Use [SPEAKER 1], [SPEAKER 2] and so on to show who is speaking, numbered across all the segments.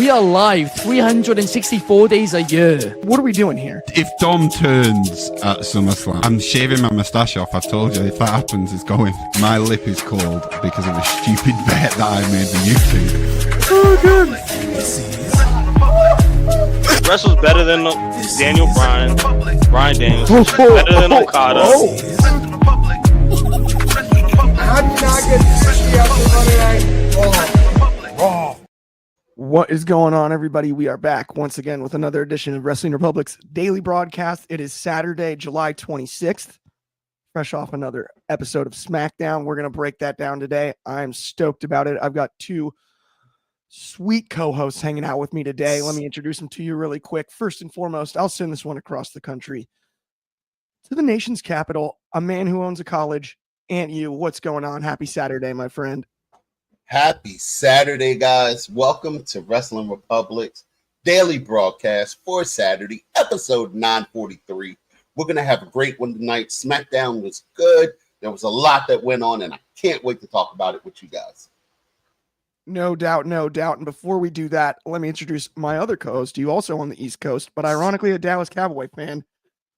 [SPEAKER 1] We are live 364 days a year. What are we doing here?
[SPEAKER 2] If Dom turns at SummerSlam, I'm shaving my moustache off. I've told you, if that happens, it's going. My lip is cold because of a stupid bet that I made with YouTube.
[SPEAKER 1] Oh, good.
[SPEAKER 3] Wrestle's better than Daniel Bryan Daniels. Better than Okada.
[SPEAKER 4] How do you not get 50 after Monday Night Raw?
[SPEAKER 1] What is going on, everybody? We are back once again with another edition of Wrestling Republic's daily broadcast. It is Saturday, July 26th. Fresh off another episode of SmackDown. We're going to break that down today. I'm stoked about it. I've got two sweet co-hosts hanging out with me today. Let me introduce them to you really quick. First and foremost, I'll send this one across the country to the nation's capital, a man who owns a college. Aunt you, what's going on? Happy Saturday, my friend.
[SPEAKER 5] Happy Saturday, guys. Welcome to Wrestling Republic's daily broadcast for Saturday, episode 943. We're going to have a great one tonight. SmackDown was good. There was a lot that went on, and I can't wait to talk about it with you guys.
[SPEAKER 1] No doubt, no doubt. And before we do that, let me introduce my other co-host, you also on the East Coast, but ironically a Dallas Cowboy fan.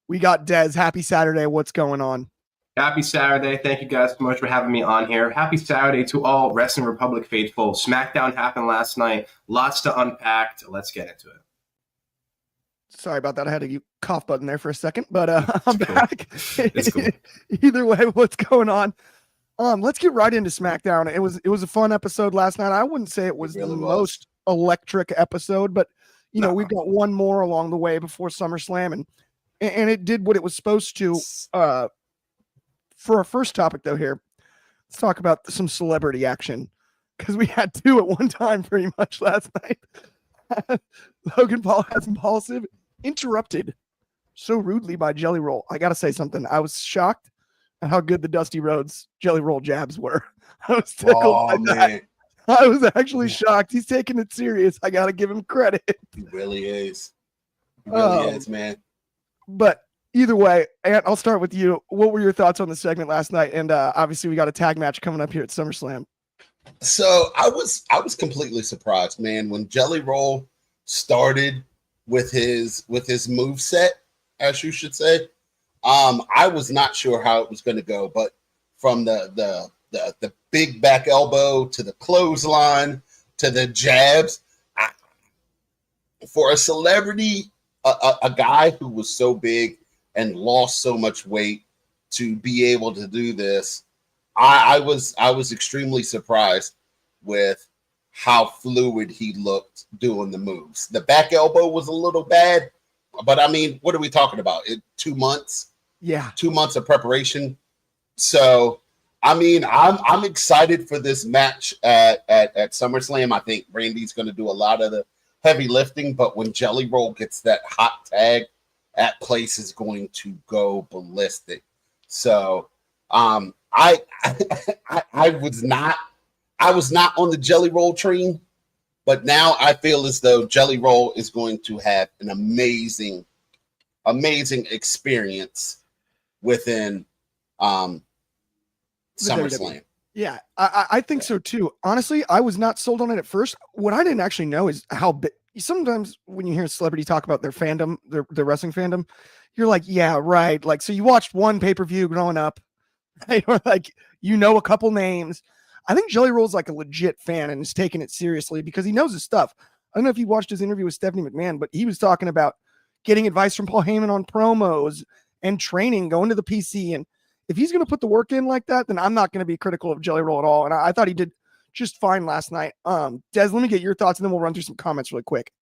[SPEAKER 1] We got Dez. Happy Saturday. What's going on?
[SPEAKER 6] Happy Saturday. Thank you guys so much for having me on here. Happy Saturday to all Wrestling Republic faithful. SmackDown happened last night. Lots to unpack. Let's get into it.
[SPEAKER 1] Sorry about that. I had a cough button there for a second, but I'm
[SPEAKER 6] cool.
[SPEAKER 1] back.
[SPEAKER 6] It's cool.
[SPEAKER 1] Either way, what's going on? Let's get right into SmackDown. It was a fun episode last night. I wouldn't say it was the most electric episode, but you know, we've got one more along the way before SummerSlam, and it did what it was supposed to. For our first topic, though, here, let's talk about some celebrity action, because we had two at one time pretty much last night. Logan Paul has impulsive, interrupted so rudely by Jelly Roll. I got to say something. I was shocked at how good the Dusty Rhodes Jelly Roll jabs were. I was tickled by that. I was actually shocked. He's taking it serious. I got to give him credit.
[SPEAKER 5] He really is. He really is, man.
[SPEAKER 1] But either way, Ant, I'll start with you. What were your thoughts on the segment last night? And obviously, we got a tag match coming up here at SummerSlam.
[SPEAKER 5] So I was completely surprised, man, when Jelly Roll started with his moveset, as you should say. I was not sure how it was going to go, but from the big back elbow to the clothesline to the jabs, for a celebrity, a guy who was so big and lost so much weight to be able to do this, I was extremely surprised with how fluid he looked doing the moves. The back elbow was a little bad, but I mean, what are we talking about? 2 months?
[SPEAKER 1] Yeah,
[SPEAKER 5] 2 months of preparation. So, I mean, I'm excited for this match at SummerSlam. I think Randy's going to do a lot of the heavy lifting, but when Jelly Roll gets that hot tag, that place is going to go ballistic. So, I was not on the Jelly Roll train, but now I feel as though Jelly Roll is going to have an amazing experience within SummerSlam.
[SPEAKER 1] Yeah, I think so too. Honestly, I was not sold on it at first. What I didn't actually know is how big. Sometimes when you hear a celebrity talk about their fandom, their wrestling fandom, you're like, yeah, right. Like, so you watched one pay-per-view growing up, right? Or like, you know, a couple names. I think Jelly Roll's like a legit fan and is taking it seriously because he knows his stuff. I don't know if you watched his interview with Stephanie McMahon, but he was talking about getting advice from Paul Heyman on promos and training, going to the PC. And if he's going to put the work in like that, then I'm not going to be critical of Jelly Roll at all. And I thought he did just fine last night. Dez, let me get your thoughts and then we'll run through some comments really quick.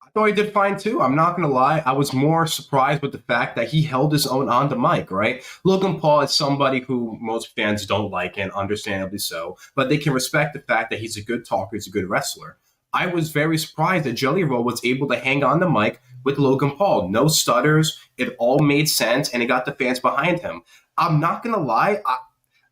[SPEAKER 6] I thought he did fine too. I'm not going to lie. I was more surprised with the fact that he held his own on the mic, right? Logan Paul is somebody who most fans don't like, and understandably so, but they can respect the fact that he's a good talker, he's a good wrestler. I was very surprised that Jelly Roll was able to hang on the mic with Logan Paul. No stutters. It all made sense, and it got the fans behind him. I'm not going to lie.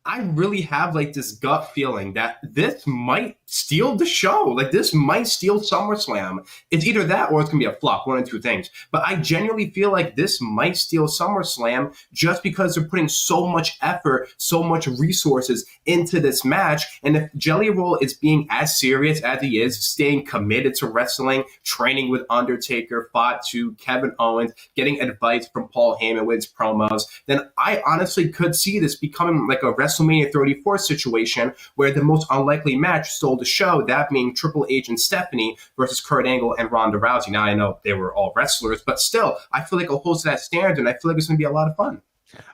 [SPEAKER 6] I really have like this gut feeling that this might steal the show. Like, this might steal SummerSlam. It's either that or it's going to be a flop, one of two things. But I genuinely feel like this might steal SummerSlam just because they're putting so much effort, so much resources into this match. And if Jelly Roll is being as serious as he is, staying committed to wrestling, training with Undertaker, fought to Kevin Owens, getting advice from Paul Heyman with his promos, then I honestly could see this becoming like a WrestleMania 34 situation where the most unlikely match stole the show, that being Triple H and Stephanie versus Kurt Angle and Ronda Rousey. Now, I know they were all wrestlers, but still, I feel like it holds to that standard, and I feel like it's going to be a lot of fun.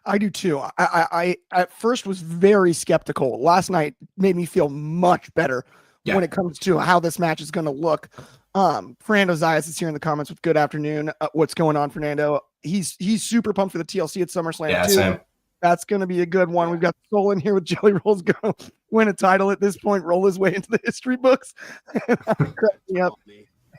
[SPEAKER 1] I do too. I at first was very skeptical. Last night made me feel much better when it comes to how this match is going to look. Fernando Zayas is here in the comments with good afternoon. What's going on, Fernando? He's super pumped for the TLC at SummerSlam too.
[SPEAKER 6] Same.
[SPEAKER 1] That's going to be a good one. We've got Soul in here with Jelly Roll's going to win a title at this point, roll his way into the history books. Cracking up.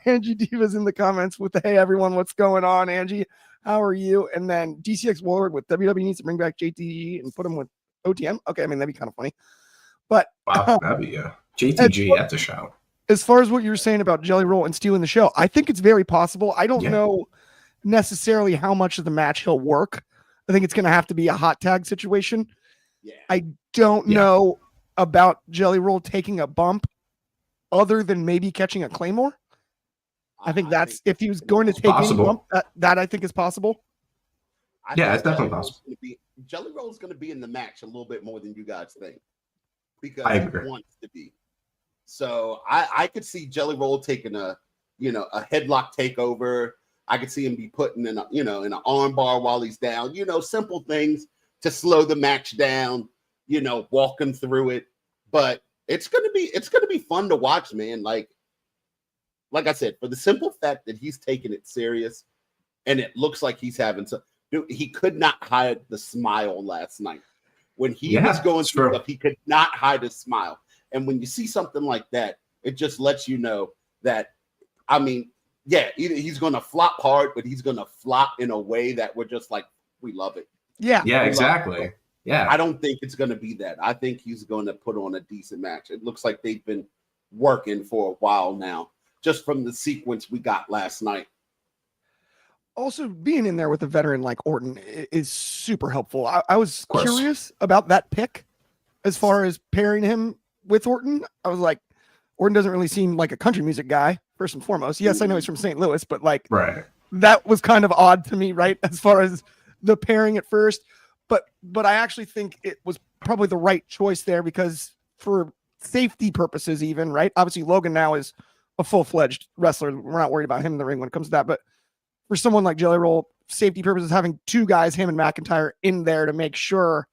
[SPEAKER 1] Angie Diva's in the comments with the, hey, everyone, what's going on, Angie? How are you? And then DCX Warlord with WWE needs to bring back JTG and put him with OTM. Okay, I mean, that'd be kind of funny. But
[SPEAKER 6] wow, that'd be JTG at the show.
[SPEAKER 1] As far as what you were saying about Jelly Roll and stealing the show, I think it's very possible. I don't know necessarily how much of the match he'll work. I think it's going to have to be a hot tag situation. Yeah. I don't know about Jelly Roll taking a bump other than maybe catching a Claymore. I think that's if he was going to take any bump, that I think is possible.
[SPEAKER 6] It's definitely possible.
[SPEAKER 5] Jelly Roll is going to be in the match a little bit more than you guys think because he wants to be. So I could see Jelly Roll taking a headlock takeover. I could see him be putting in in an arm bar while he's down, simple things to slow the match down, walking through it. But it's gonna be fun to watch, man. Like I said, for the simple fact that he's taking it serious and it looks like he's having some, dude, he could not hide the smile last night. When he was going through stuff, he could not hide his smile. And when you see something like that, it just lets you know that, I mean, he's going to flop hard, but he's going to flop in a way that we're just like, we love it.
[SPEAKER 6] Yeah, exactly. Yeah.
[SPEAKER 5] I don't think it's going to be that. I think he's going to put on a decent match. It looks like they've been working for a while now, just from the sequence we got last night.
[SPEAKER 1] Also, being in there with a veteran like Orton is super helpful. I was curious about that pick as far as pairing him with Orton. I was like, Orton doesn't really seem like a country music guy, first and foremost. Yes, I know he's from St. Louis, but that was kind of odd to me, right? As far as the pairing at first. But I actually think it was probably the right choice there because for safety purposes, even, right? Obviously, Logan now is a full-fledged wrestler. We're not worried about him in the ring when it comes to that. But for someone like Jelly Roll, safety purposes, having two guys, him and McIntyre, in there to make sure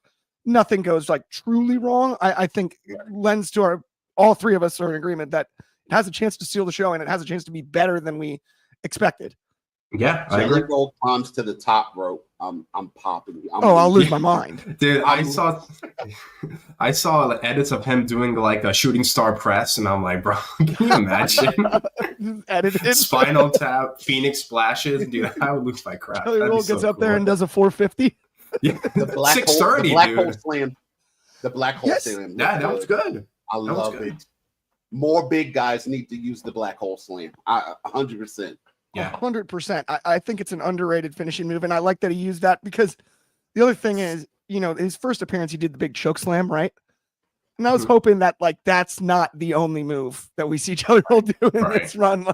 [SPEAKER 1] nothing goes like truly wrong, I think lends to all three of us are in agreement that it has a chance to steal the show and it has a chance to be better than we expected.
[SPEAKER 6] Yeah,
[SPEAKER 5] Jelly Roll climbs to the top rope. I'm popping.
[SPEAKER 1] I'll lose my mind,
[SPEAKER 6] dude. I saw the edits of him doing like a shooting star press, and I'm like, bro, can you imagine?
[SPEAKER 1] Edited
[SPEAKER 6] Spinal tap, Phoenix splashes, dude. I would lose my crap.
[SPEAKER 1] Jelly Roll gets up there and does a 450.
[SPEAKER 6] Yeah,
[SPEAKER 5] the black
[SPEAKER 6] 630,
[SPEAKER 5] the black
[SPEAKER 6] dude.
[SPEAKER 5] Hole slam. The black hole slam.
[SPEAKER 6] Yeah, that was good.
[SPEAKER 5] I love it. More big guys need to use the black hole slam. 100%.
[SPEAKER 6] Yeah,
[SPEAKER 1] 100%. I think it's an underrated finishing move, and I like that he used that because the other thing is, his first appearance, he did the big choke slam, right? And I was hoping that that's not the only move that we see Jelly Roll do in this run.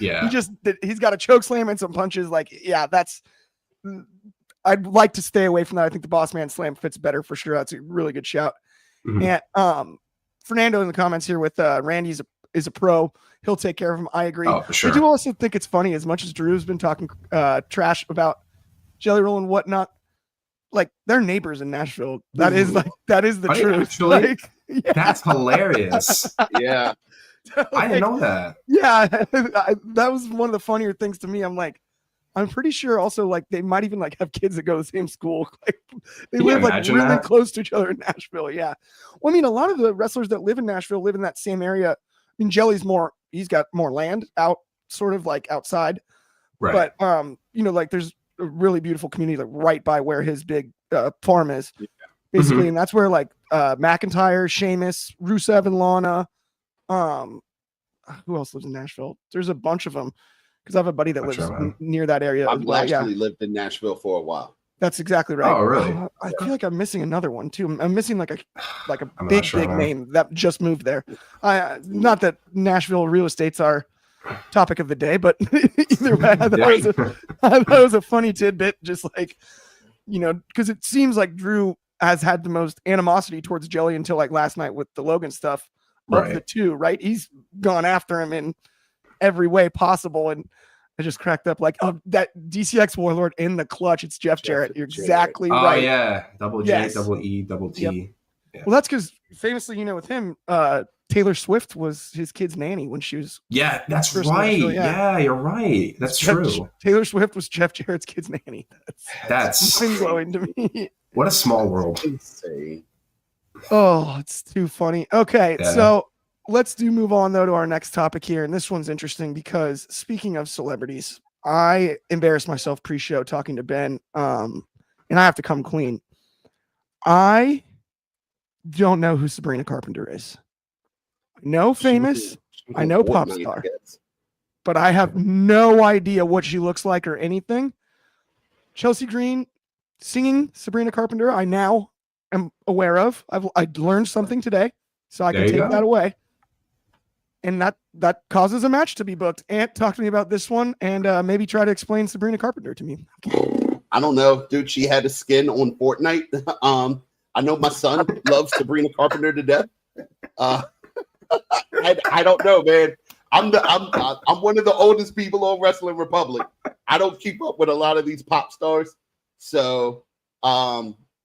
[SPEAKER 1] He's got a choke slam and some punches. I'd like to stay away from that. I think the Boss Man Slam fits better for sure. That's a really good shout. And Fernando in the comments here with Randy is a pro. He'll take care of him. I agree.
[SPEAKER 6] Oh, for sure.
[SPEAKER 1] I do also think it's funny, as much as Drew's been talking trash about Jelly Roll and whatnot. Like, they're neighbors in Nashville. That is the truth.
[SPEAKER 6] Actually, that's hilarious.
[SPEAKER 5] Yeah.
[SPEAKER 6] I didn't know that.
[SPEAKER 1] Yeah. That was one of the funnier things to me. I'm like, I'm pretty sure also they might even have kids that go to the same school. They live really close to each other in Nashville. Yeah. Well, I mean, a lot of the wrestlers that live in Nashville live in that same area. I mean, Jelly's he's got more land out, sort of outside.
[SPEAKER 6] Right.
[SPEAKER 1] But, there's a really beautiful community right by where his big farm is, basically. And that's where McIntyre, Sheamus, Rusev and Lana, Who else lives in Nashville? There's a bunch of them because I have a buddy that lives
[SPEAKER 6] man.
[SPEAKER 1] near that area.
[SPEAKER 5] I've actually lived in Nashville for a while.
[SPEAKER 1] That's exactly right.
[SPEAKER 6] Oh, really?
[SPEAKER 1] I feel like I'm missing another one too. I'm missing like a
[SPEAKER 6] I'm
[SPEAKER 1] big
[SPEAKER 6] not sure, man.
[SPEAKER 1] name that just moved there. Not that Nashville real estate's our topic of the day, but either way, I thought it was a funny tidbit. Just like, because it seems like Drew has had the most animosity towards Jelly until like last night with the Logan stuff of the two, right? He's gone after him in every way possible, and I just cracked up like, oh, that DCX Warlord in the clutch. It's Jeff Jarrett. You're exactly right.
[SPEAKER 6] Oh yeah, double J,
[SPEAKER 1] Yes.
[SPEAKER 6] double E, double T.
[SPEAKER 1] Yep.
[SPEAKER 6] Yeah.
[SPEAKER 1] Well, that's because famously, with him, Taylor Swift was his kid's nanny when she was.
[SPEAKER 6] Yeah, that's
[SPEAKER 1] first
[SPEAKER 6] right.
[SPEAKER 1] Nashville,
[SPEAKER 6] Yeah, you're right. That's true.
[SPEAKER 1] Taylor Swift was Jeff Jarrett's kid's nanny.
[SPEAKER 6] That's
[SPEAKER 1] mind blowing to me.
[SPEAKER 6] What a small world.
[SPEAKER 5] Insane.
[SPEAKER 1] Oh, it's too funny. Okay,
[SPEAKER 6] Yeah.
[SPEAKER 1] so let's move on though to our next topic here, and this one's interesting because speaking of celebrities, I embarrassed myself pre-show talking to Ben, and I have to come clean. I don't know who Sabrina Carpenter is. I know famous, I know pop star, but I have no idea what she looks like or anything. Chelsea Green singing Sabrina Carpenter, I now am aware of. I learned something today, so I can take that away. And that causes a match to be booked. Ant, talk to me about this one and maybe try to explain Sabrina Carpenter to me.
[SPEAKER 5] I don't know, dude. She had a skin on Fortnite. I know my son loves Sabrina Carpenter to death. I don't know, man. I'm one of the oldest people on Wrestling Republic. I don't keep up with a lot of these pop stars, so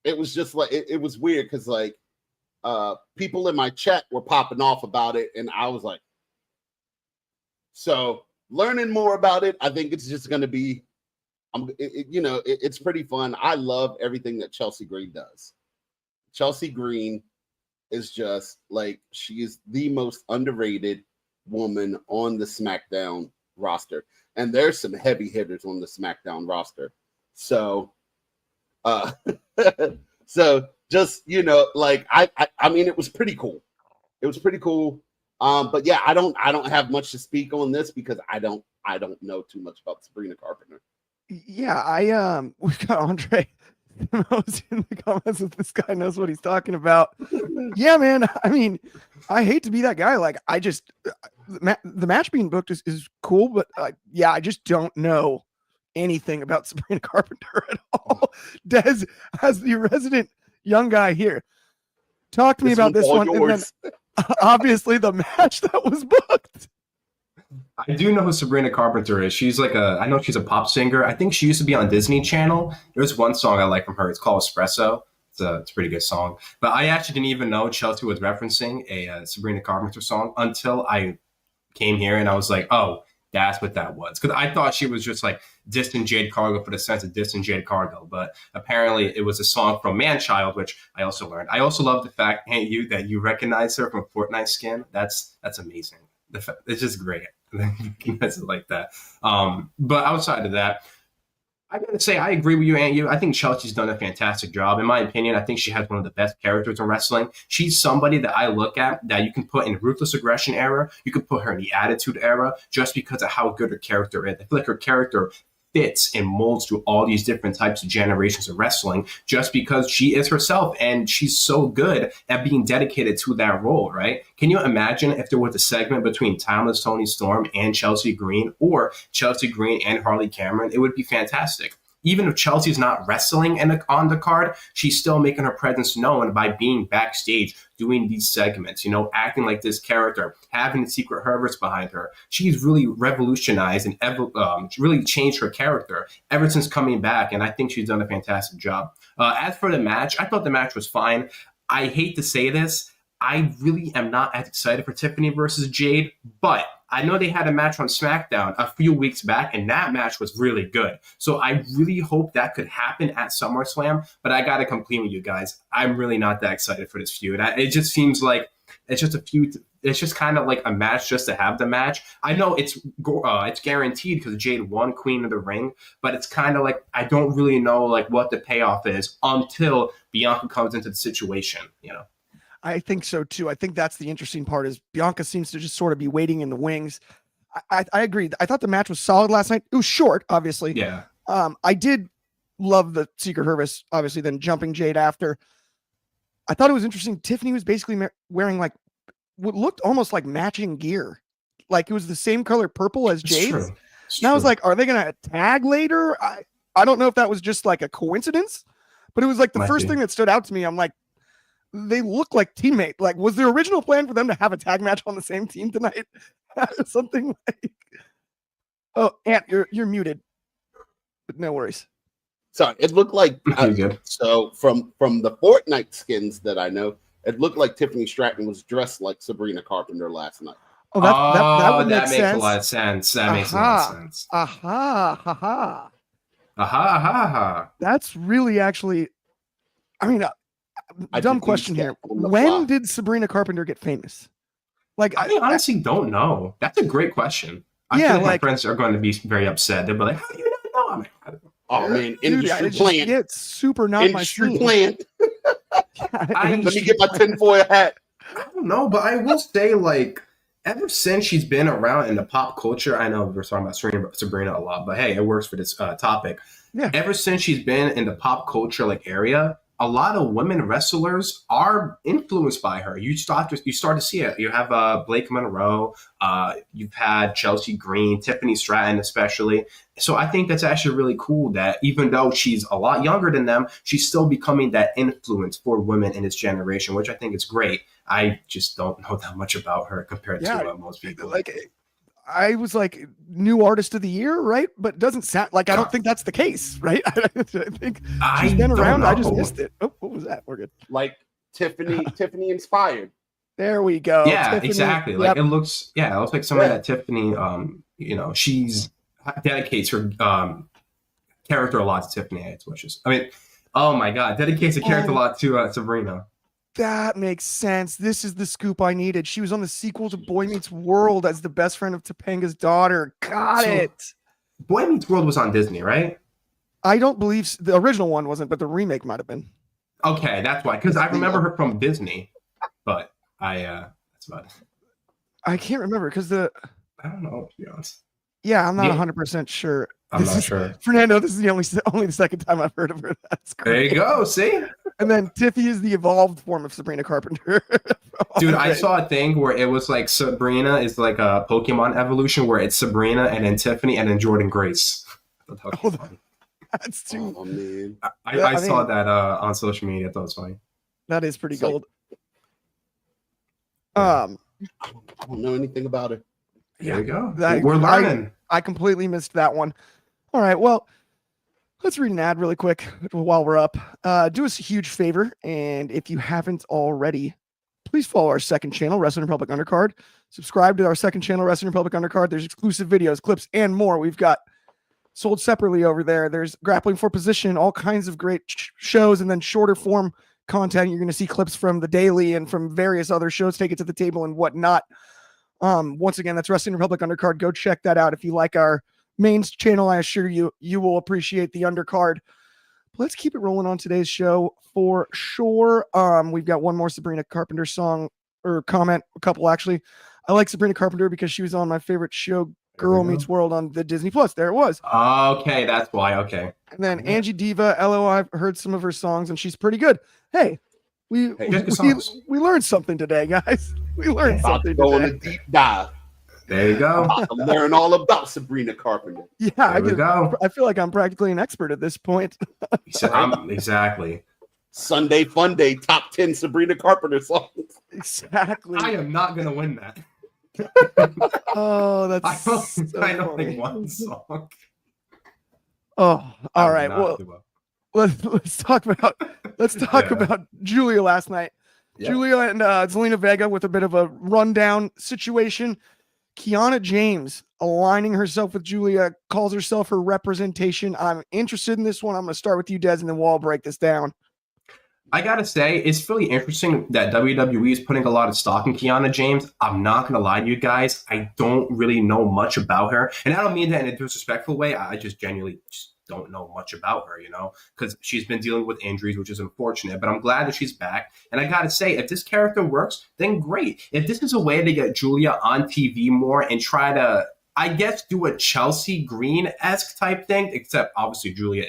[SPEAKER 5] it was just like it was weird because like people in my chat were popping off about it, and I was like, so learning more about it. I think it's just going to be, it's pretty fun. I love everything that Chelsea Green does. Chelsea Green is just like, she is the most underrated woman on the SmackDown roster, and there's some heavy hitters on the SmackDown roster. So so just like I mean, it was pretty cool. But yeah, I don't have much to speak on this because I don't know too much about Sabrina Carpenter.
[SPEAKER 1] Yeah, we've got Andre Mo's in the comments if this guy knows what he's talking about. Yeah, man. I mean, I hate to be that guy. Like, I just the match being booked is cool, but yeah, I just don't know anything about Sabrina Carpenter at all. Dez, as the resident young guy here, talk to me about this one. And then, obviously, the match that was booked.
[SPEAKER 6] I do know who Sabrina Carpenter is. She's like I know she's a pop singer. I think she used to be on Disney Channel. There's one song I like from her. It's called Espresso. It's a pretty good song. But I actually didn't even know Chelsea was referencing a Sabrina Carpenter song until I came here, and I was like, oh, that's what that was. Because I thought she was just like Distant Jade Cargo for the sense of Distant Jade Cargo. But apparently it was a song from Manchild, which I also learned. I also love the fact, that you recognize her from Fortnite skin. That's amazing. It's just great. Recognize it like that. But outside of that, I gotta say, I agree with you, Aunt. I think Chelsea's done a fantastic job. In my opinion, I think she has one of the best characters in wrestling. She's somebody that I look at that you can put in Ruthless Aggression era. You can put her in the Attitude era just because of how good her character is. I feel like her character fits and molds through all these different types of generations of wrestling just because she is herself, and she's so good at being dedicated to that role, right? Can you imagine if there was a segment between Timeless Tony Storm and Chelsea Green, or Chelsea Green and Harley Cameron? It would be fantastic. Even if Chelsea's not wrestling on the card, she's still making her presence known by being backstage, doing these segments, acting like this character, having the Secret Herberts behind her. She's really revolutionized and really changed her character ever since coming back, and I think she's done a fantastic job. As for the match, I thought the match was fine. I hate to say this, I really am not as excited for Tiffany versus Jade, but I know they had a match on SmackDown a few weeks back, and that match was really good. So I really hope that could happen at SummerSlam, but I got to come clean with you guys. I'm really not that excited for this feud. It just seems like it's just a feud. It's just kind of like a match just to have the match. I know it's guaranteed because Jade won Queen of the Ring, but it's kind of like I don't really know like what the payoff is until Bianca comes into the situation,
[SPEAKER 1] I think so too. I think that's the interesting part is Bianca seems to just sort of be waiting in the wings. I agree. I thought the match was solid last night. It was short, obviously.
[SPEAKER 6] Yeah.
[SPEAKER 1] I did love the Secret Service, obviously, then jumping Jade after. I thought it was interesting. Tiffany was basically wearing like what looked almost like matching gear. Like it was the same color purple as Jade's. And I was like, are they going to tag later? I don't know if that was just like a coincidence, but it was like the first thing that stood out to me. I'm like, they look like teammates. Like, was the original plan for them to have a tag match on the same team tonight? Something like, oh, Ant, you're muted, but no worries.
[SPEAKER 5] Sorry, it looked like so from the Fortnite skins that I know, it looked like Tiffany Stratton was dressed like Sabrina Carpenter last night.
[SPEAKER 1] Oh, that would
[SPEAKER 6] makes
[SPEAKER 1] make sense.
[SPEAKER 6] a lot of sense. That makes a lot of sense.
[SPEAKER 1] Aha. That's really actually, I mean, dumb question here. When did Sabrina Carpenter get famous? Like,
[SPEAKER 6] I honestly don't know. That's a great question. I feel like my friends are going to be very upset. They'll be like, "How do you not know?"
[SPEAKER 5] Oh man, industry plant.
[SPEAKER 1] It's super not
[SPEAKER 5] industry
[SPEAKER 1] my
[SPEAKER 5] plant. Let me get my tinfoil hat.
[SPEAKER 6] I don't know, but I will say, like, ever since she's been around in the pop culture, I know we're talking about Sabrina a lot, but hey, it works for this topic.
[SPEAKER 1] Yeah.
[SPEAKER 6] Ever since she's been in the pop culture area, a lot of women wrestlers are influenced by her. You start to see it. You have Blake Monroe. You've had Chelsea Green, Tiffany Stratton, especially. So I think that's actually really cool that even though she's a lot younger than them, she's still becoming that influence for women in this generation, which I think is great. I just don't know that much about her compared to most people.
[SPEAKER 1] Like, I was like new artist of the year, right? But it doesn't sound like, I don't think that's the case, right? I think she's been around. I just missed it. Oh, what was that? We're good.
[SPEAKER 5] Like Tiffany inspired.
[SPEAKER 1] There we go.
[SPEAKER 6] Yeah,
[SPEAKER 1] Tiffany,
[SPEAKER 6] exactly.
[SPEAKER 1] Yep.
[SPEAKER 6] Like it looks like somebody that Tiffany, she's dedicates her character a lot to Tiffany. Oh my God, dedicates a character a lot to Sabrina.
[SPEAKER 1] That makes sense. This is the scoop I needed. She was on the sequel to Boy Meets World as the best friend of Topanga's daughter. Got it.
[SPEAKER 6] Boy Meets World was on Disney, right?
[SPEAKER 1] I don't believe the original one wasn't, but the remake might have been.
[SPEAKER 6] Okay, that's why. Because I remember her from Disney, but that's about it.
[SPEAKER 1] I can't remember because
[SPEAKER 6] I don't know, to be honest.
[SPEAKER 1] Yeah, I'm not 100% sure.
[SPEAKER 6] I'm not sure.
[SPEAKER 1] Fernando, this is the only the second time I've heard of her. That's great.
[SPEAKER 6] There you go. See?
[SPEAKER 1] And then Tiffy is the evolved form of Sabrina Carpenter.
[SPEAKER 6] Dude, I saw a thing where it was like Sabrina is like a Pokemon evolution where it's Sabrina and then Tiffany and then Jordan Grace.
[SPEAKER 1] That's too.
[SPEAKER 5] Oh man,
[SPEAKER 6] I saw that on social media. I thought it was funny.
[SPEAKER 1] That is pretty gold.
[SPEAKER 5] I don't know anything about it.
[SPEAKER 6] There you go. We're learning.
[SPEAKER 1] I completely missed that one. All right, well, let's read an ad really quick while we're up. Do us a huge favor, and if you haven't already, please follow our second channel, Wrestling Republic Undercard. Subscribe to our second channel, Wrestling Republic Undercard. There's exclusive videos, clips, and more. We've got sold separately over there. There's Grappling for Position, all kinds of great shows, and then shorter form content. You're going to see clips from the daily and from various other shows, Take It to the Table and whatnot. Once again, that's Wrestling Republic Undercard. Go check that out. If you like our main channel, I assure you, you will appreciate the undercard. Let's keep it rolling on today's show for sure. We've got one more Sabrina Carpenter song or comment, a couple actually. I like Sabrina Carpenter because she was on my favorite show, Girl Meets World, on the Disney Plus. There it was.
[SPEAKER 6] Okay, that's why. Okay.
[SPEAKER 1] And then Angie Diva, LO, I've heard some of her songs and she's pretty good. Hey, we learned something today, guys. We learned something today.
[SPEAKER 5] Going a deep dive.
[SPEAKER 6] There you go.
[SPEAKER 5] About to learn all about Sabrina Carpenter.
[SPEAKER 1] Yeah, I feel like I'm practically an expert at this point.
[SPEAKER 6] Exactly.
[SPEAKER 5] Sunday Fun Day, top 10 Sabrina Carpenter songs.
[SPEAKER 1] Exactly.
[SPEAKER 6] I am not going to win that.
[SPEAKER 1] Oh, that's
[SPEAKER 6] I don't think one song.
[SPEAKER 1] Oh, all right. Well, let's talk about Julia last night. Yeah. Julia and Zelina Vega with a bit of a rundown situation. Kiana James aligning herself with Julia, calls herself her representation. I'm interested in this one. I'm going to start with you, Dez, and then we'll all break this down.
[SPEAKER 6] I got to say, it's really interesting that WWE is putting a lot of stock in Kiana James. I'm not going to lie to you guys. I don't really know much about her. And I don't mean that in a disrespectful way. I just genuinely don't know much about her, because she's been dealing with injuries, which is unfortunate. But I'm glad that she's back. And I got to say, if this character works, then great. If this is a way to get Julia on TV more and try to, I guess, do a Chelsea Green-esque type thing, except obviously Julia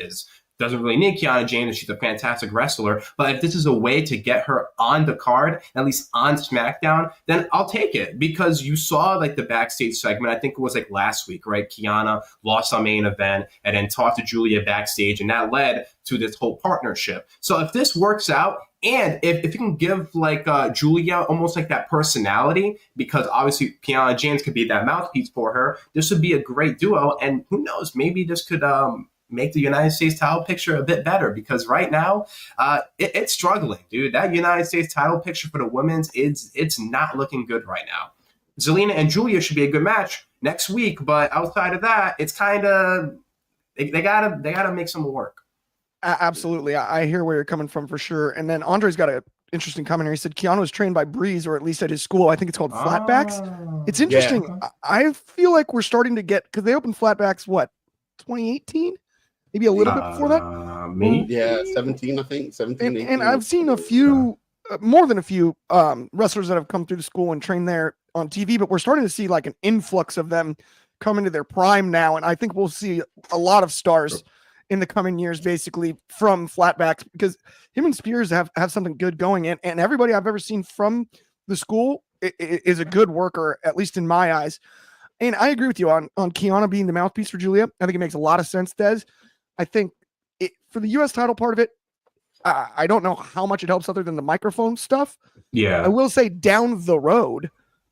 [SPEAKER 6] doesn't really need Kiana James, and she's a fantastic wrestler. But if this is a way to get her on the card, at least on SmackDown, then I'll take it. Because you saw like the backstage segment, I think it was like last week, right? Kiana lost on main event and then talked to Julia backstage, and that led to this whole partnership. So if this works out, and if you can give like Julia almost like that personality, because obviously Kiana James could be that mouthpiece for her, this would be a great duo. And who knows, maybe this could make the United States title picture a bit better, because right now it's struggling, dude. That United States title picture for the women's, it's not looking good right now. Zelina and Julia should be a good match next week, but outside of that, it's kind of they gotta make some work.
[SPEAKER 1] Absolutely, I hear where you're coming from for sure. And then Andre's got an interesting comment here. He said Keanu was trained by Breeze, or at least at his school. I think it's called Flatbacks. It's interesting.
[SPEAKER 6] Yeah.
[SPEAKER 1] I feel like we're starting to get, because they opened Flatbacks 2018. Maybe a little bit before that.
[SPEAKER 6] Maybe.
[SPEAKER 5] Yeah, 17, I think. 17, 18.
[SPEAKER 1] And I've seen a few, more than a few wrestlers that have come through the school and trained there on TV, but we're starting to see like an influx of them come into their prime now. And I think we'll see a lot of stars in the coming years, basically from Flatbacks, because him and Spears have something good going in. And everybody I've ever seen from the school is a good worker, at least in my eyes. And I agree with you on Kiana being the mouthpiece for Julia. I think it makes a lot of sense, Dez. I think for the U.S. title part of it, I don't know how much it helps other than the microphone stuff.
[SPEAKER 6] Yeah.
[SPEAKER 1] I will say down the road,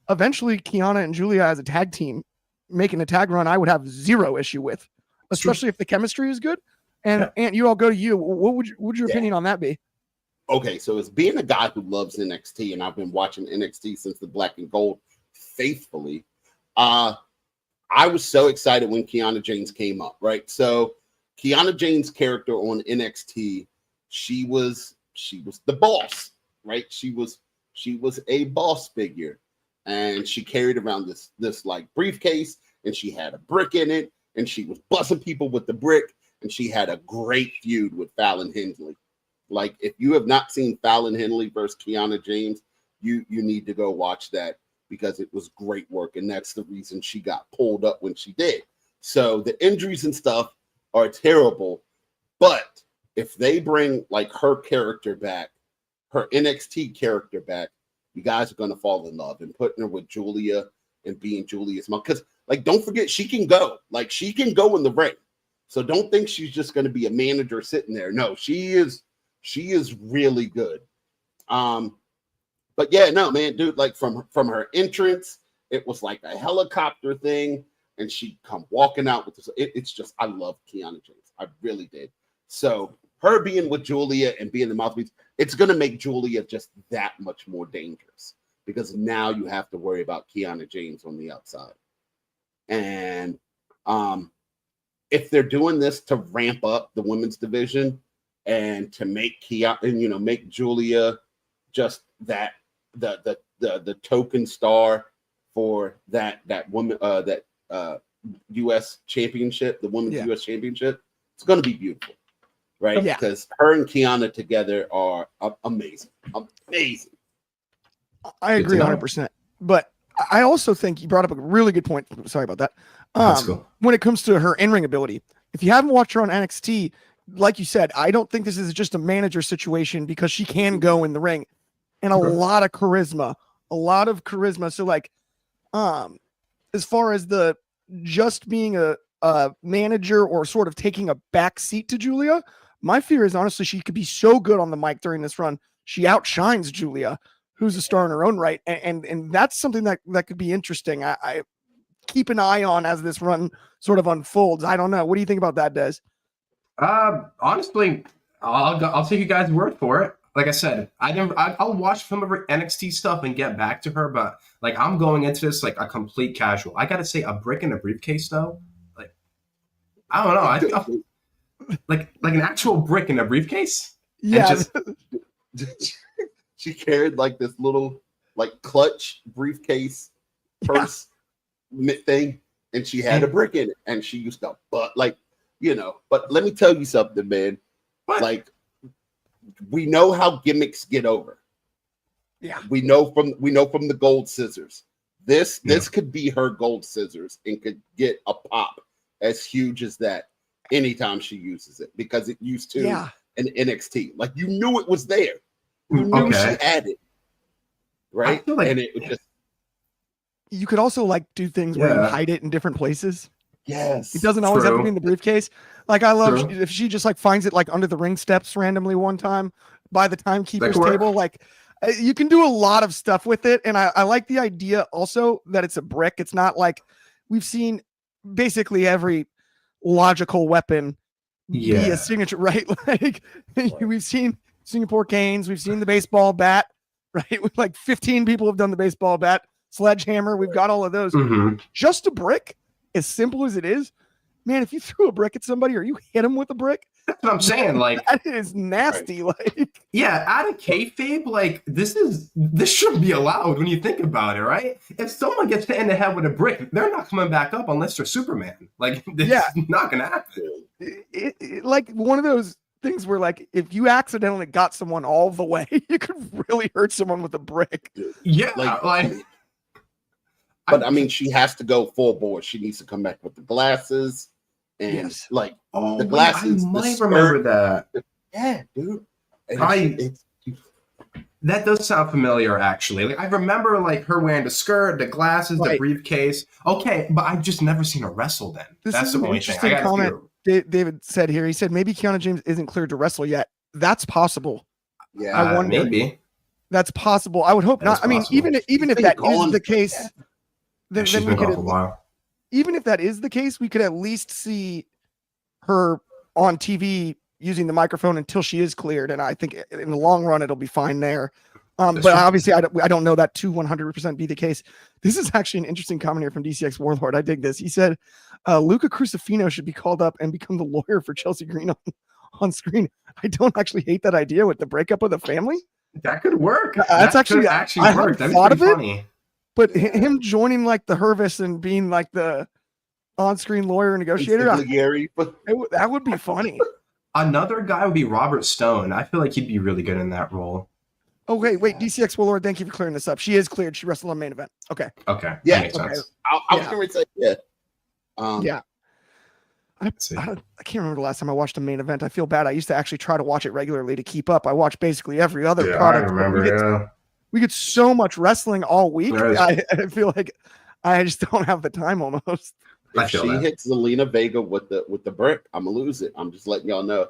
[SPEAKER 1] eventually Kiana and Julia as a tag team making a tag run, I would have zero issue with, especially if the chemistry is good. And you all go to you. What would your opinion on that be?
[SPEAKER 5] Okay, so as being a guy who loves NXT, and I've been watching NXT since the Black and Gold faithfully, I was so excited when Kiana James came up, right? So Kiana James' character on NXT, she was the boss, right? She was a boss figure, and she carried around this like briefcase, and she had a brick in it, and she was busting people with the brick, and she had a great feud with Fallon Henley. Like, if you have not seen Fallon Henley versus Kiana James, you need to go watch that, because it was great work, and that's the reason she got pulled up when she did. So the injuries and stuff are terrible, but if they bring like her character back, her NXT character back, you guys are going to fall in love, and putting her with Julia and being Julia's mom. Because like, don't forget, she can go in the ring. So don't think she's just going to be a manager sitting there. No, she is really good. But yeah, no, man, dude, like from her entrance, it was like a helicopter thing, and she come walking out with this. It's just, I love Kiana James. I really did. So her being with Julia and being the mouthpiece, it's going to make Julia just that much more dangerous, because now you have to worry about Kiana James on the outside. And if they're doing this to ramp up the women's division and to make make Julia just that the token star for that woman U.S. championship, the women's U.S. championship, it's going to be beautiful, right?
[SPEAKER 1] Yeah.
[SPEAKER 5] Because her and Kiana together are amazing.
[SPEAKER 1] I agree 100%. But I also think you brought up a really good point. Sorry about that. When it comes to her in-ring ability, if you haven't watched her on NXT, like you said, I don't think this is just a manager situation, because she can go in the ring, and a lot of charisma. So like, as far as the just being a manager or sort of taking a back seat to Julia, my fear is honestly she could be so good on the mic during this run, she outshines Julia, who's a star in her own right, and that's something that could be interesting. I keep an eye on as this run sort of unfolds. I don't know. What do you think about that, Dez?
[SPEAKER 6] Honestly, I'll take you guys' word for it. Like I said, I'll watch some of her NXT stuff and get back to her, but like, I'm going into this like a complete casual. I gotta say, a brick in a briefcase though, like, I don't know. I think like an actual brick in a briefcase.
[SPEAKER 1] Yeah.
[SPEAKER 5] She carried like this little like clutch briefcase purse thing, and she had a brick in it, and she used to But let me tell you something, man.
[SPEAKER 6] What?
[SPEAKER 5] Like, we know how gimmicks get over.
[SPEAKER 1] Yeah.
[SPEAKER 5] We know from the gold scissors. This could be her gold scissors and could get a pop as huge as that anytime she uses it, because it used to in NXT. Like, you knew it was there. You knew she had it. Right?
[SPEAKER 6] I feel like
[SPEAKER 5] and it just,
[SPEAKER 1] you could also like do things where you hide it in different places.
[SPEAKER 5] yes.
[SPEAKER 1] It doesn't always have to be in the briefcase. Like, I love
[SPEAKER 6] True.
[SPEAKER 1] if she just like finds it like under the ring steps randomly one time by the timekeeper's table. Like, you can do a lot of stuff with it. And I like the idea also that it's a brick. It's not like we've seen basically every logical weapon be a signature, right? Like, we've seen Singapore canes, we've seen the baseball bat, right? With like 15 people have done the baseball bat, sledgehammer. We've got all of those. Just a brick, as simple as it is, man. If you threw a brick at somebody or you hit them with a brick,
[SPEAKER 6] that's what I'm saying. Like,
[SPEAKER 1] that is nasty. Like,
[SPEAKER 6] out of kayfabe, like this shouldn't be allowed when you think about it, right? If someone gets hit in the head with a brick, they're not coming back up unless they're Superman. Like, this is not gonna happen.
[SPEAKER 1] It, like one of those things where, like, if you accidentally got someone all the way, you could really hurt someone with a brick.
[SPEAKER 6] Yeah,
[SPEAKER 5] but I mean, she has to go full board. She needs to come back with the glasses and the glasses.
[SPEAKER 6] I might remember that.
[SPEAKER 5] Yeah, dude.
[SPEAKER 6] That does sound familiar, actually. Like, I remember like her wearing the skirt, the glasses, the briefcase. Okay, but I've just never seen her wrestle. Then that's the only thing. I
[SPEAKER 1] comment David said here. He said maybe Kiana James isn't cleared to wrestle yet. That's possible.
[SPEAKER 5] Yeah,
[SPEAKER 1] I wonder.
[SPEAKER 6] Maybe
[SPEAKER 1] that's possible. I would hope not. I mean, even if that is the case, then we could. Even if that is the case, we could at least see her on TV using the microphone until she is cleared. And I think in the long run, it'll be fine there. But obviously, I don't know that to 100% be the case. This is actually an interesting comment here from DCX Warlord. I dig this. He said, Luca Crucifino should be called up and become the lawyer for Chelsea Green on screen. I don't actually hate that idea with the breakup of the family.
[SPEAKER 6] That could work.
[SPEAKER 1] That's actually
[SPEAKER 6] work.
[SPEAKER 1] That'd thought of funny. But him joining like the Hervis and being like the on-screen lawyer negotiator, that would be funny.
[SPEAKER 6] Another guy would be Robert Stone. I feel like he'd be really good in that role.
[SPEAKER 1] Oh, wait, DCX Warlord, thank you for clearing this up. She is cleared. She wrestled on main event. Okay.
[SPEAKER 5] Yeah.
[SPEAKER 6] Makes sense.
[SPEAKER 5] I was going to say,
[SPEAKER 1] I can't remember the last time I watched a main event. I feel bad. I used to actually try to watch it regularly to keep up. I watch basically every other product.
[SPEAKER 6] I remember,
[SPEAKER 1] we get so much wrestling all week. I feel like I just don't have the time almost.
[SPEAKER 5] If she hits Zelina Vega with the brick, I'm gonna lose it. I'm just letting y'all know.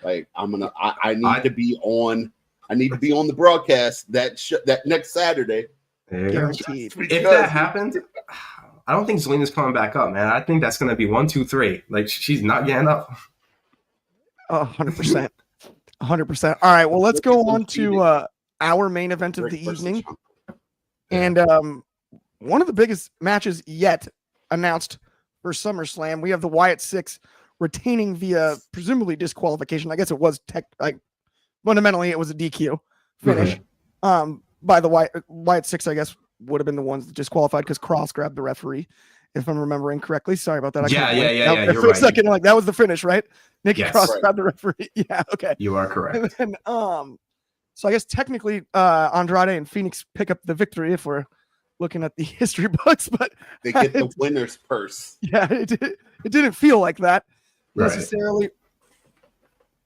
[SPEAKER 5] Like, I need to be on. I need to be on the broadcast that next Saturday.
[SPEAKER 1] Guaranteed.
[SPEAKER 6] If that happens, I don't think Zelina's coming back up, man. I think that's gonna be 1, 2, 3. Like, she's not getting up.
[SPEAKER 1] 100%. 100%. All right. Well, let's go on to our main event of the evening, and one of the biggest matches yet announced for SummerSlam. We have the Wyatt Six retaining via presumably disqualification. I guess it was fundamentally it was a DQ finish. By the Wyatt Six, I guess would have been the ones that disqualified because Cross grabbed the referee, if I'm remembering correctly. Sorry about that.
[SPEAKER 6] Yeah. You're
[SPEAKER 1] for
[SPEAKER 6] right.
[SPEAKER 1] a second, like that was the finish, right? Nikki Cross grabbed the referee. Yeah, okay.
[SPEAKER 6] You are correct.
[SPEAKER 1] And then, so I guess technically Andrade and Phoenix pick up the victory if we're looking at the history books, but
[SPEAKER 5] they get the winner's purse.
[SPEAKER 1] Yeah, it didn't feel like that necessarily.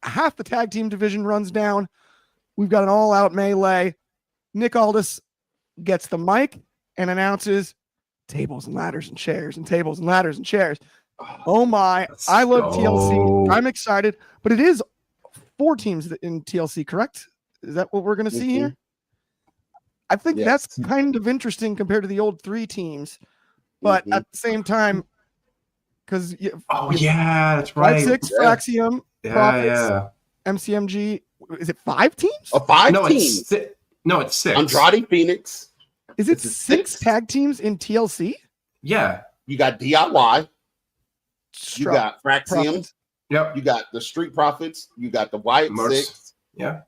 [SPEAKER 1] Half the tag team division runs down. We've got an all-out melee. Nick Aldis gets the mic and announces tables and ladders and chairs and tables and ladders and chairs. Oh my, I love TLC. I'm excited, but it is 4 teams in TLC, correct? Is that what we're going to see here? I think that's kind of interesting compared to the old 3 teams, but at the same time, because
[SPEAKER 6] that's right.
[SPEAKER 1] 6 Fraxium, Profits, MCMG. Is it 5 teams?
[SPEAKER 5] 5 teams.
[SPEAKER 6] It's 6.
[SPEAKER 5] Andrade, Phoenix.
[SPEAKER 1] Is it 6 tag teams in TLC?
[SPEAKER 6] Yeah.
[SPEAKER 5] You got DIY. You got Fraxium.
[SPEAKER 1] Profits.
[SPEAKER 6] Yep.
[SPEAKER 5] You got the Street Profits. You got the Wyatt Six.
[SPEAKER 6] Yeah.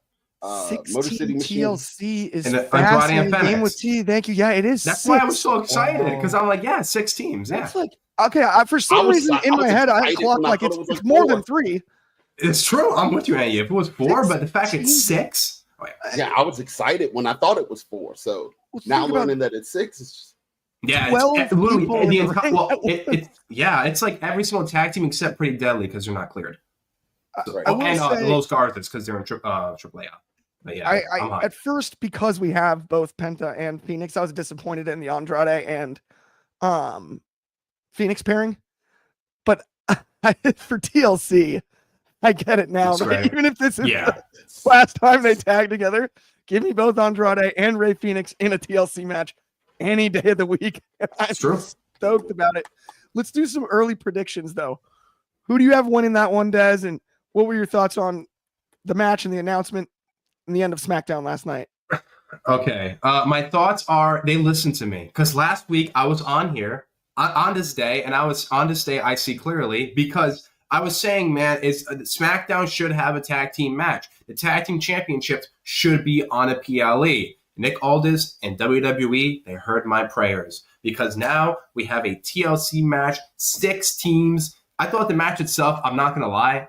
[SPEAKER 5] Motor City Machine.
[SPEAKER 1] TLC is
[SPEAKER 6] fascinating.
[SPEAKER 1] Game with T. Thank you. Yeah, it is.
[SPEAKER 6] That's why I was so excited because I'm like, 6 teams. Yeah.
[SPEAKER 1] That's like Okay, for some reason in my head, I clocked like it's more than 3.
[SPEAKER 6] It's true. I'm with you, Andy. If it was 4, but the fact it's 6.
[SPEAKER 5] Yeah, I was excited when I thought it was 4. So now learning that it's 6 is just.
[SPEAKER 6] Yeah,
[SPEAKER 1] 12
[SPEAKER 6] it's literally
[SPEAKER 1] people in the ring.
[SPEAKER 6] It's like every single tag team except Pretty Deadly because they're not cleared. So,
[SPEAKER 1] I will
[SPEAKER 6] and
[SPEAKER 1] say-
[SPEAKER 6] Los Garthas because they're in AAA. But yeah,
[SPEAKER 1] I at first, because we have both Penta and Phoenix, I was disappointed in the Andrade and Phoenix pairing. But for TLC, I get it now.
[SPEAKER 6] Right.
[SPEAKER 1] Even if this is the last time they tag together, give me both Andrade and Rey Fenix in a TLC match any day of the week. I'm stoked about it. Let's do some early predictions, though. Who do you have winning that one, Dez? And what were your thoughts on the match and the announcement and the end of SmackDown last night?
[SPEAKER 6] Okay. My thoughts are they listened to me because last week I was on here on this day, and I was on this day I see clearly because I was saying, man, SmackDown should have a tag team match. The tag team championships should be on a PLE. Nick Aldis and WWE, they heard my prayers because now we have a TLC match, 6 teams. I thought the match itself, I'm not going to lie,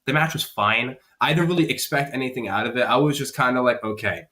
[SPEAKER 6] the match was fine. I didn't really expect anything out of it. I was just kind of like, okay,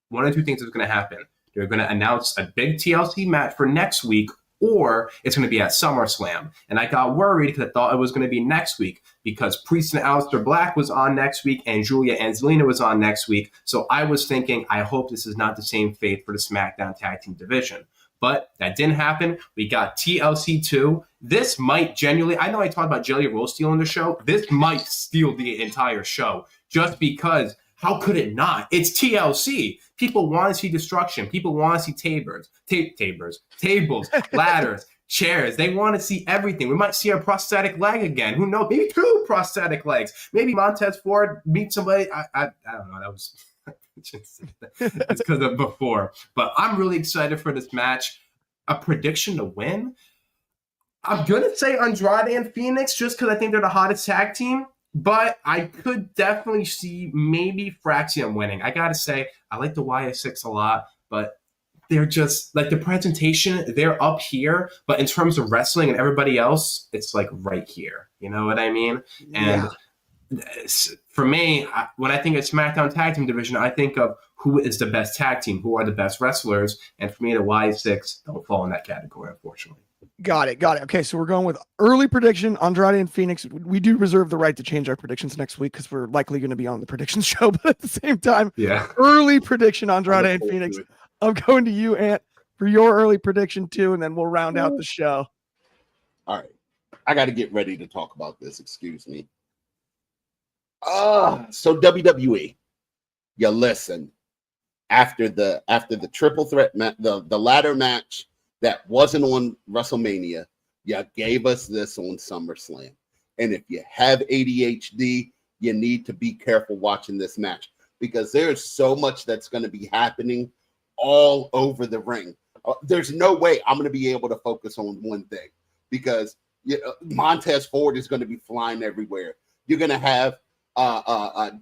[SPEAKER 6] one of 2 things is going to happen. They're going to announce a big TLC match for next week, or it's going to be at SummerSlam. And I got worried because I thought it was going to be next week because Priest and Aleister Black was on next week and Julia and Zelina was on next week. So I was thinking, I hope this is not the same fate for the SmackDown Tag Team division. But that didn't happen. We got TLC 2. This might genuinely, I know I talked about Jelly Roll stealing the show. This might steal the entire show just because how could it not? It's TLC. People want to see destruction. People want to see tables, ladders, chairs. They want to see everything. We might see a prosthetic leg again. Who knows? Maybe 2 prosthetic legs. Maybe Montez Ford meet somebody. I don't know. That was it's because of before. But I'm really excited for this match. A prediction to win? I'm going to say Andrade and Phoenix just because I think they're the hottest tag team. But I could definitely see maybe Fraxium winning. I got to say, I like the YS6 a lot, but they're just like the presentation, they're up here. But in terms of wrestling and everybody else, it's like right here. You know what I mean? And for me, when I think of SmackDown Tag Team Division, I think of who is the best tag team, who are the best wrestlers. And for me, the YS6 don't fall in that category, unfortunately.
[SPEAKER 1] Got it. Okay, so we're going with early prediction, Andrade and Phoenix. We do reserve the right to change our predictions next week because we're likely going to be on the predictions show. But at the same time, early prediction, Andrade and Phoenix. I'm going to you, Ant, for your early prediction too, and then we'll round out the show.
[SPEAKER 5] All right. I got to get ready to talk about this. Excuse me. So WWE, you listen. After the triple threat the ladder match that wasn't on WrestleMania, you gave us this on SummerSlam. And if you have ADHD, you need to be careful watching this match because there's so much that's going to be happening all over the ring. There's no way I'm going to be able to focus on one thing because Montez Ford is going to be flying everywhere. You're going to have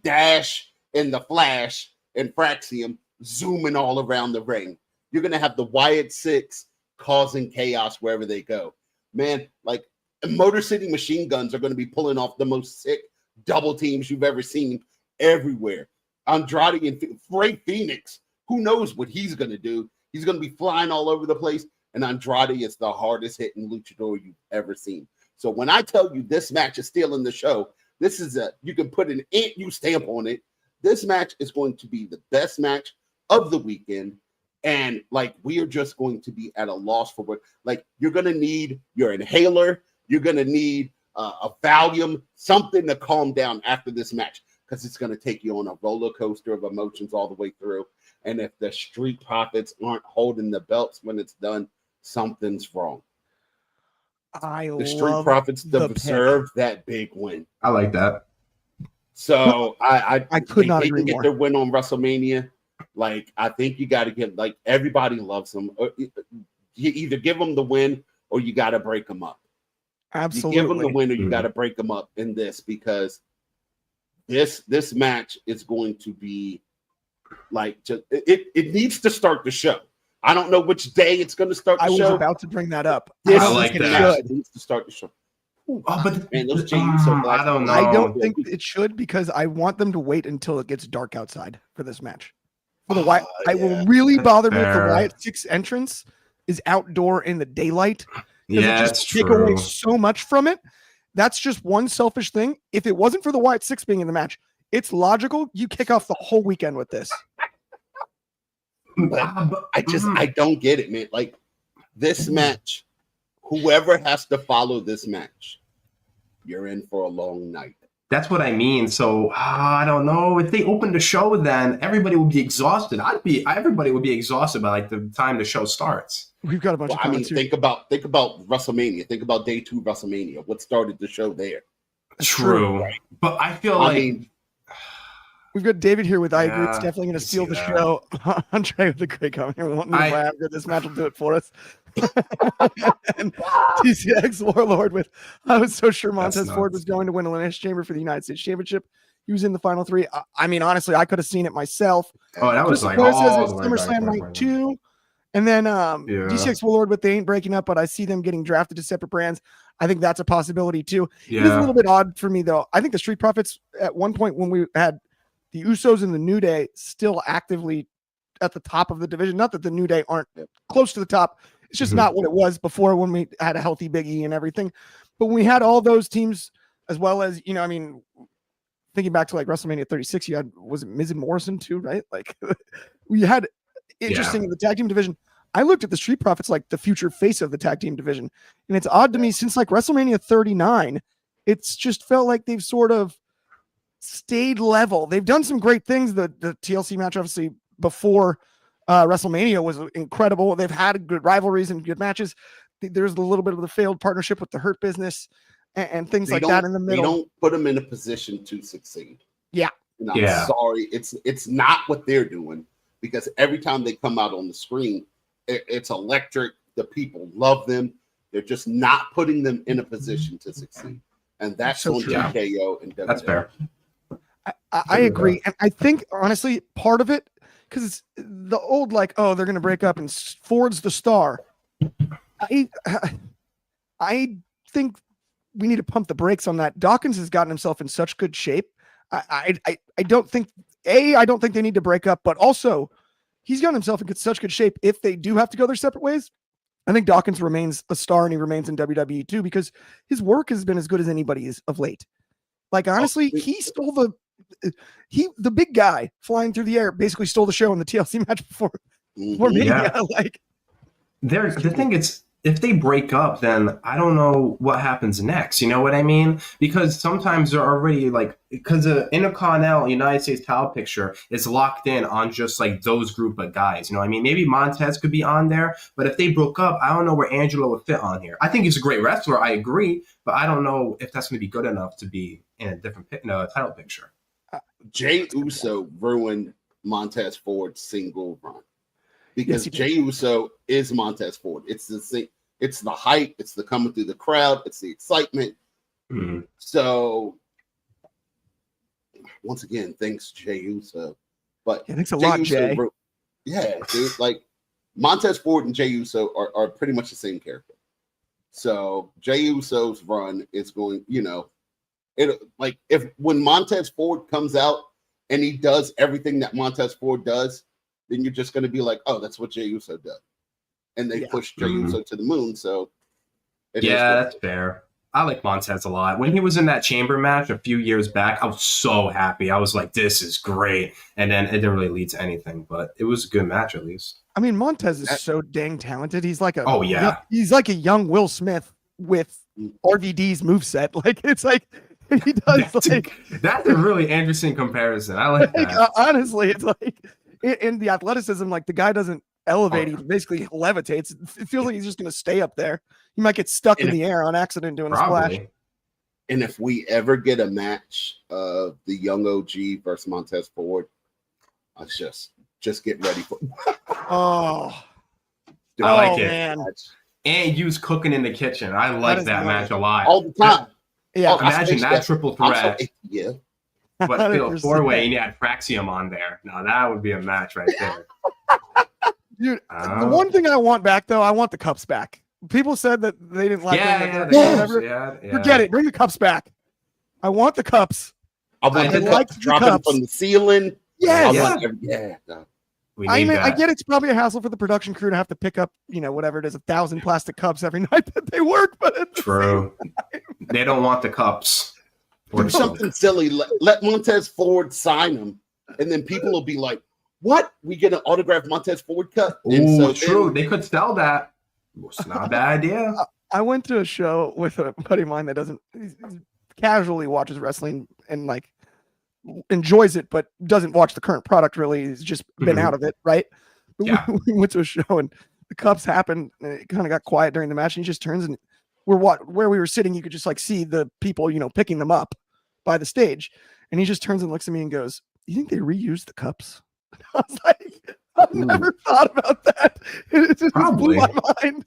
[SPEAKER 5] Dash and the Flash and Fraxium zooming all around the ring. You're going to have the Wyatt Six causing chaos wherever they go. Man, like Motor City Machine Guns are going to be pulling off the most sick double teams you've ever seen everywhere. Andrade and Rey Fenix, who knows what he's going to do? He's going to be flying all over the place. And Andrade is the hardest hitting luchador you've ever seen. So when I tell you this match is stealing the show, this is you can put an Ant U stamp on it. This match is going to be the best match of the weekend. And like, we are just going to be at a loss for what, like, you're going to need your inhaler. You're going to need a Valium, something to calm down after this match, because it's going to take you on a roller coaster of emotions all the way through. And if the Street Profits aren't holding the belts when it's done, something's wrong. The Street Profits deserve that big win.
[SPEAKER 6] I like that.
[SPEAKER 5] So I
[SPEAKER 1] could not agree
[SPEAKER 5] get
[SPEAKER 1] more.
[SPEAKER 5] their win on WrestleMania. Like, I think you got to get, like, everybody loves them. You either give them the win or you got to break them up.
[SPEAKER 1] Absolutely.
[SPEAKER 5] You give them the win or you got to break them up in this, because this match is going to be like, it needs to start the show. I don't know which day it's going to start the
[SPEAKER 1] I was
[SPEAKER 5] show.
[SPEAKER 1] about to bring that up.
[SPEAKER 5] This
[SPEAKER 6] I like that.
[SPEAKER 5] needs to start the show.
[SPEAKER 6] Oh, but
[SPEAKER 5] Man, those Jey Uso
[SPEAKER 6] I don't know.
[SPEAKER 1] I don't think it should because I want them to wait until it gets dark outside for this match. For the Wyatt, I will really bother me if the Wyatt 6 entrance is outdoor in the daylight.
[SPEAKER 6] Yeah,
[SPEAKER 1] it
[SPEAKER 6] that's
[SPEAKER 1] just take away
[SPEAKER 6] true.
[SPEAKER 1] so much from it. That's just one selfish thing. If it wasn't for the Wyatt 6 being in the match, it's logical. You kick off the whole weekend with this.
[SPEAKER 5] But I don't get it, man. Like this match, whoever has to follow this match, you're in for a long night.
[SPEAKER 6] That's what I mean. So I don't know if they opened the show, then everybody would be exhausted. Everybody would be exhausted by like the time the show starts.
[SPEAKER 1] We've got a bunch of
[SPEAKER 5] I mean,
[SPEAKER 1] comments here.
[SPEAKER 5] think about WrestleMania. Think about day 2 WrestleMania. What started the show there?
[SPEAKER 6] True. But I feel like
[SPEAKER 1] we've got David here with I agree. It's
[SPEAKER 6] Yeah,
[SPEAKER 1] definitely going
[SPEAKER 6] I
[SPEAKER 1] to steal
[SPEAKER 6] see
[SPEAKER 1] the
[SPEAKER 6] that.
[SPEAKER 1] show. Andre with a great comment here. We won't know why I'm good. This match will do it for us. And TCX Warlord with, I was so sure Montez Ford was going to win Elimination Chamber for the United States Championship. He was in the final 3. I mean, honestly, I could have seen it myself.
[SPEAKER 6] Oh, that was like
[SPEAKER 1] says
[SPEAKER 6] all
[SPEAKER 1] it's
[SPEAKER 6] the way back
[SPEAKER 1] SummerSlam
[SPEAKER 6] when-
[SPEAKER 1] night 2. And then DCX Warlord with they ain't breaking up, but I see them getting drafted to separate brands. I think that's a possibility too. It is a little bit odd for me though. I think the Street Profits at one point when we had the Usos and the New Day still actively at the top of the division. Not that the New Day aren't close to the top. It's just not what it was before when we had a healthy Big E and everything. But when we had all those teams as well as, I mean, thinking back to like WrestleMania 36, you had, was it Miz and Morrison too, right? Like we had interesting in the tag team division. I looked at the Street Profits like the future face of the tag team division. And it's odd to me since like WrestleMania 39, it's just felt like they've sort of stayed level. They've done some great things. The TLC match, obviously, before WrestleMania was incredible. They've had good rivalries and good matches. There's a little bit of the failed partnership with the Hurt Business and things like that in the middle.
[SPEAKER 5] They don't put them in a position to succeed.
[SPEAKER 1] Yeah.
[SPEAKER 5] And I'm sorry. It's not what they're doing because every time they come out on the screen, it's electric. The people love them. They're just not putting them in a position to succeed. And that's on TKO and WWE.
[SPEAKER 6] That's fair.
[SPEAKER 1] I agree. And I think, honestly, part of it, because it's the old, like, oh, they're going to break up and Ford's the star. I think we need to pump the brakes on that. Dawkins has gotten himself in such good shape. I don't think, I don't think they need to break up, but also he's gotten himself in such good shape. If they do have to go their separate ways, I think Dawkins remains a star and he remains in WWE too, because his work has been as good as anybody's of late. Like, honestly, he stole the big guy flying through the air basically stole the show in the TLC match before Mania. Like,
[SPEAKER 6] the thing is, if they break up, then I don't know what happens next. You know what I mean? Because sometimes they're already like, because the Intercontinental United States title picture is locked in on just like those group of guys. You know what I mean? Maybe Montez could be on there, but if they broke up, I don't know where Angelo would fit on here. I think he's a great wrestler. I agree, but I don't know if that's going to be good enough to be in a different title picture.
[SPEAKER 5] Jey Uso ruined Montez Ford's single run because Jey Uso is Montez Ford. It's the hype, it's the coming through the crowd, it's the excitement.
[SPEAKER 6] Mm-hmm.
[SPEAKER 5] So once again, thanks Jey Uso. But
[SPEAKER 1] thanks a lot, Jay.
[SPEAKER 5] Dude, like Montez Ford and Jey Uso are pretty much the same character. So Jey Uso's run is going, when Montez Ford comes out and he does everything that Montez Ford does, then you're just going to be like, oh, that's what Jey Uso does. And they push Jey Uso to the moon. So
[SPEAKER 6] that's fair. I like Montez a lot. When he was in that chamber match a few years back, I was so happy. I was like, this is great. And then it didn't really lead to anything, but it was a good match at least.
[SPEAKER 1] I mean, Montez is so dang talented. He's like he's like a young Will Smith with RVD's moveset. Like, it's like he does
[SPEAKER 6] that's a really interesting comparison. I like that.
[SPEAKER 1] Honestly, it's like in the athleticism, like the guy doesn't elevate, he basically levitates. It feels like he's just going to stay up there. He might get stuck in the air on accident doing a splash.
[SPEAKER 5] And if we ever get a match of the young OG versus Montez Ford, I just get ready for
[SPEAKER 1] I
[SPEAKER 6] like it.
[SPEAKER 1] Man.
[SPEAKER 6] And use cooking in the kitchen. I like that match a lot.
[SPEAKER 5] All the time.
[SPEAKER 1] Yeah.
[SPEAKER 6] Imagine that triple threat.
[SPEAKER 5] But
[SPEAKER 6] four-way and you had Praxium on there. Now that would be a match right there.
[SPEAKER 1] Dude, the one thing I want back though, I want the cups back. People said that they didn't like them.
[SPEAKER 6] Yeah.
[SPEAKER 1] Forget it. Bring the cups back. I want the cups.
[SPEAKER 5] I want the
[SPEAKER 1] like
[SPEAKER 5] cups
[SPEAKER 1] the
[SPEAKER 5] dropping
[SPEAKER 1] cups.
[SPEAKER 5] from the ceiling.
[SPEAKER 1] Yes.
[SPEAKER 5] No.
[SPEAKER 1] I get it's probably a hassle for the production crew to have to pick up, whatever it is, 1,000 plastic cups every night that they work. But
[SPEAKER 6] true, they don't want the cups.
[SPEAKER 5] Do something silly. Let Montez Ford sign them, and then people will be like, "What? We get an autographed Montez Ford cup?"
[SPEAKER 6] Oh, true. They could sell that. It's not a bad idea.
[SPEAKER 1] I went to a show with a buddy of mine that he's casually watches wrestling and like enjoys it, but doesn't watch the current product really. He's just been out of it, right?
[SPEAKER 6] Yeah.
[SPEAKER 1] We went to a show and the cups happened. And it kind of got quiet during the match, and he just turns and where we were sitting, you could just like see the people, picking them up by the stage, and he just turns and looks at me and goes, "You think they reused the cups?" I was like, I've never thought about that. It just blew my mind.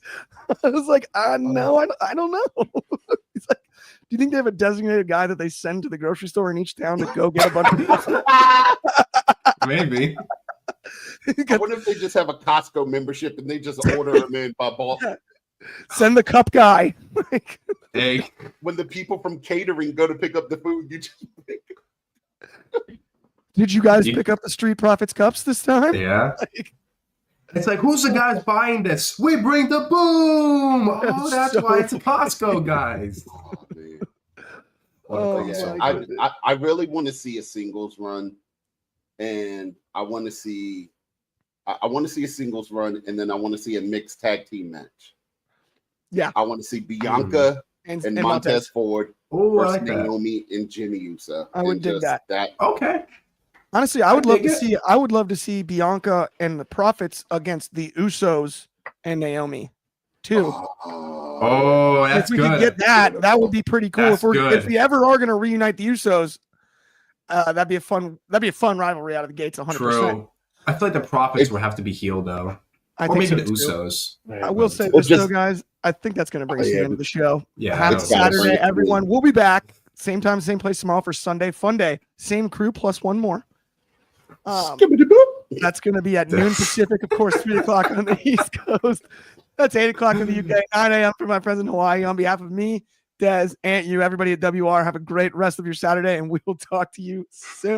[SPEAKER 1] I was like, no, I don't know. He's like, do you think they have a designated guy that they send to the grocery store in each town to go get a bunch of people?
[SPEAKER 6] Maybe.
[SPEAKER 5] I wonder if they just have a Costco membership and they just order them in by bulk.
[SPEAKER 1] Send the cup guy.
[SPEAKER 6] Hey.
[SPEAKER 5] When the people from catering go to pick up the food, you just pick
[SPEAKER 1] Did you guys pick up the Street Profits cups this time?
[SPEAKER 6] Yeah. It's like, who's the guys buying this? We bring the boom. Oh, that's why it's Costco, guys.
[SPEAKER 5] I really want to see a singles run, and I want to see a singles run, and then I want to see a mixed tag team match.
[SPEAKER 1] Yeah,
[SPEAKER 5] I want to see Bianca and Montez Ford versus Naomi and Jimmy Uso.
[SPEAKER 1] I would dig that.
[SPEAKER 6] Okay.
[SPEAKER 1] Honestly, I would love to see Bianca and the Profits against the Usos and Naomi too.
[SPEAKER 6] Oh, that's good.
[SPEAKER 1] If we could get that, that would be pretty cool. If we ever are going to reunite the Usos, that'd be a fun rivalry out of the gates. 100%.
[SPEAKER 6] True. I feel like the Profits would have to be healed though, or maybe the Usos.
[SPEAKER 1] I will say this though, guys. I think that's going to bring us to the end of the show.
[SPEAKER 6] Yeah.
[SPEAKER 1] Happy Saturday, everyone. We'll be back same time, same place tomorrow for Sunday Fun Day. Same crew plus one more. That's going to be at noon Pacific, of course, 3 o'clock on the East Coast. That's 8 o'clock in the UK, 9 a.m. for my friends in Hawaii. On behalf of me, Dez, and you, everybody at WR, have a great rest of your Saturday, and we will talk to you soon.